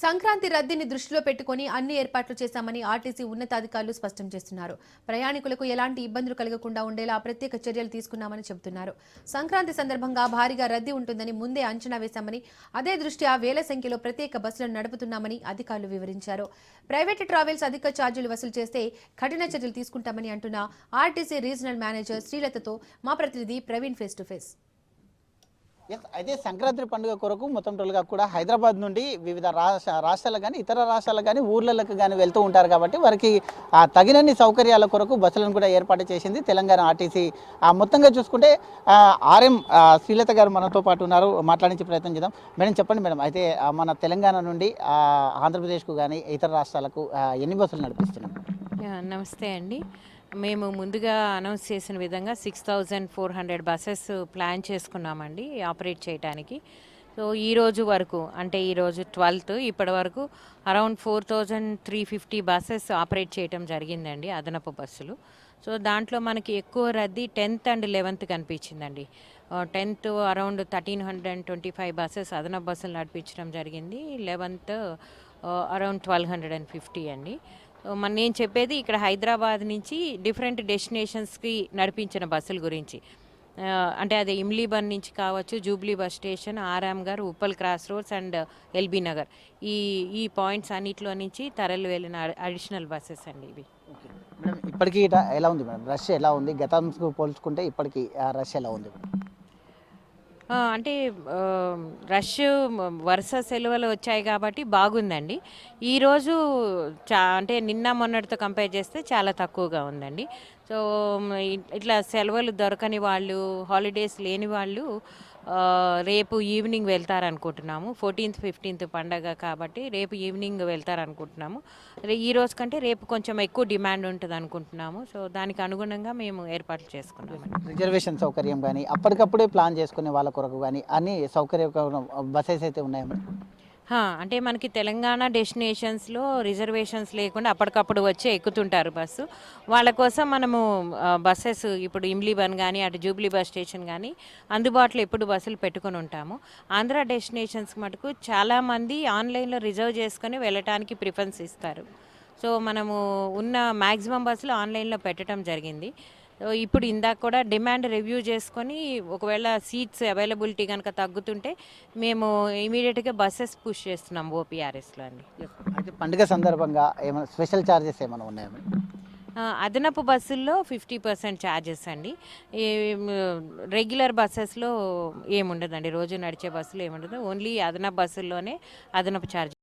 సంక్రాంతి రద్దీని దృష్టిలో పెట్టుకుని అన్ని ఏర్పాట్లు చేశామని ఆర్టీసీ ఉన్నతాధికారులు స్పష్టం చేస్తున్నారు. ప్రయాణికులకు ఎలాంటి ఇబ్బందులు కలగకుండా ఉండేలా ప్రత్యేక చర్యలు తీసుకున్నామని చెబుతున్నారు. సంక్రాంతి సందర్భంగా భారీగా రద్దీ ఉంటుందని ముందే అంచనా వేశామని, అదే దృష్ట్యా వేల సంఖ్యలో ప్రత్యేక బస్సులను నడుపుతున్నామని అధికారులు వివరించారు. ప్రైవేట్ ట్రావెల్స్ అధిక ఛార్జీలు వసూలు చేస్తే కఠిన చర్యలు తీసుకుంటామని అంటున్న ఆర్టీసీ రీజనల్ మేనేజర్ శ్రీలతతో మా ప్రతినిధి ప్రవీణ్ ఫేస్ టు ఫేస్. అయితే సంక్రాంతి పండుగ కొరకు మొత్తం టోల్గా కూడా హైదరాబాద్ నుండి వివిధ రాష్ట్రాలకు కానీ ఇతర రాష్ట్రాలకు కానీ ఊర్లకు కానీ వెళ్తూ ఉంటారు కాబట్టి వారికి తగినన్ని సౌకర్యాల కొరకు బస్సులను కూడా ఏర్పాటు చేసింది తెలంగాణ ఆర్టీసీ. మొత్తంగా చూసుకుంటే ఆర్ఎం శ్రీలత గారు మనతో పాటు ఉన్నారు, మాట్లాడించే ప్రయత్నం చేద్దాం. మేడం చెప్పండి మేడం, అయితే మన తెలంగాణ నుండి ఆంధ్రప్రదేశ్కు కానీ ఇతర రాష్ట్రాలకు ఎన్ని బస్సులు నడిపిస్తున్నాం? నమస్తే అండి. మేము ముందుగా అనౌన్స్ చేసిన విధంగా 6,400 బస్సెస్ ప్లాన్ చేసుకున్నామండి ఆపరేట్ చేయడానికి. సో ఈరోజు వరకు అంటే ఈరోజు 12th ఇప్పటి వరకు అరౌండ్ 4,350 బస్సెస్ ఆపరేట్ చేయడం జరిగిందండి, అదనపు బస్సులు. సో దాంట్లో మనకి ఎక్కువ రద్దీ 10th and 11th కనిపించిందండి. 10th అరౌండ్ 1,325 బస్సెస్ అదనపు బస్సులు నడిపించడం జరిగింది. 11th అరౌండ్ 1,250 అండి. నేను చెప్పేది ఇక్కడ హైదరాబాద్ నుంచి డిఫరెంట్ డెస్టినేషన్స్కి నడిపించిన బస్సుల గురించి. అంటే అది ఇమ్లీబన్ నుంచి కావచ్చు, Jubilee bus station, Aramghar, Uppal cross roads and LB Nagar, ఈ పాయింట్స్ అన్నిట్లో నుంచి తరలి వెళ్ళిన అడిషనల్ బస్సెస్ అండి ఇవి. మేడం ఇప్పటికీ ఎలా ఉంది మేడం, రష్ ఎలా ఉంది? గతంతో పోల్చుకుంటే ఇప్పటికీ రష్ ఎలా ఉంది? అంటే రష్ వరుస సెలవులు వచ్చాయి కాబట్టి బాగుందండి. ఈరోజు అంటే నిన్న మొన్నటితో కంపేర్ చేస్తే చాలా తక్కువగా ఉందండి. సో ఇట్లా సెలవులు దొరకని వాళ్ళు, హాలిడేస్ లేని వాళ్ళు రేపు ఈవినింగ్ వెళ్తారనుకుంటున్నాము. 14th 15th పండగ కాబట్టి రేపు ఈవినింగ్ వెళ్తారనుకుంటున్నాము. ఈ రోజు కంటే రేపు కొంచెం ఎక్కువ డిమాండ్ ఉంటుంది అనుకుంటున్నాము. సో దానికి అనుగుణంగా మేము ఏర్పాట్లు చేసుకున్నాము. రిజర్వేషన్ సౌకర్యం కానీ అప్పటికప్పుడే ప్లాన్ చేసుకునే వాళ్ళ కొరకు కానీ అన్ని సౌకర్యం బస్సెస్ అయితే ఉన్నాయి. అంటే మనకి తెలంగాణ డెస్టినేషన్స్లో రిజర్వేషన్స్ లేకుండా అప్పటికప్పుడు వచ్చి ఎక్కుతుంటారు బస్సు. వాళ్ళ కోసం మనము బస్సెస్ ఇప్పుడు ఇమ్లీబన్ కానీ అటు జూబ్లీ బస్ స్టేషన్ కానీ అందుబాటులో ఎప్పుడు బస్సులు పెట్టుకొని ఉంటాము. ఆంధ్ర డెస్టినేషన్స్ మటుకు చాలామంది ఆన్లైన్లో రిజర్వ్ చేసుకొని వెళ్ళటానికి ప్రిఫరెన్స్ ఇస్తారు. సో మనము ఉన్న మ్యాక్సిమం బస్సులు ఆన్లైన్లో పెట్టడం జరిగింది. ఇప్పుడు ఇందాక కూడా డిమాండ్ రివ్యూ చేసుకొని ఒకవేళ సీట్స్ అవైలబిలిటీ కనుక తగ్గుతుంటే మేము ఇమీడియట్గా బస్సెస్ పుష్ చేస్తున్నాం ఓపీఆర్ఎస్లో అండి. అయితే పండుగ సందర్భంగా ఏమైనా స్పెషల్ ఛార్జెస్ ఏమైనా ఉన్నాయా? అదనపు బస్సుల్లో 50% ఛార్జెస్ అండి. రెగ్యులర్ బస్సెస్లో ఏముండదండి, రోజు నడిచే బస్సులో ఏముండదు. ఓన్లీ అదనపు బస్సుల్లోనే అదనపు ఛార్జెస్.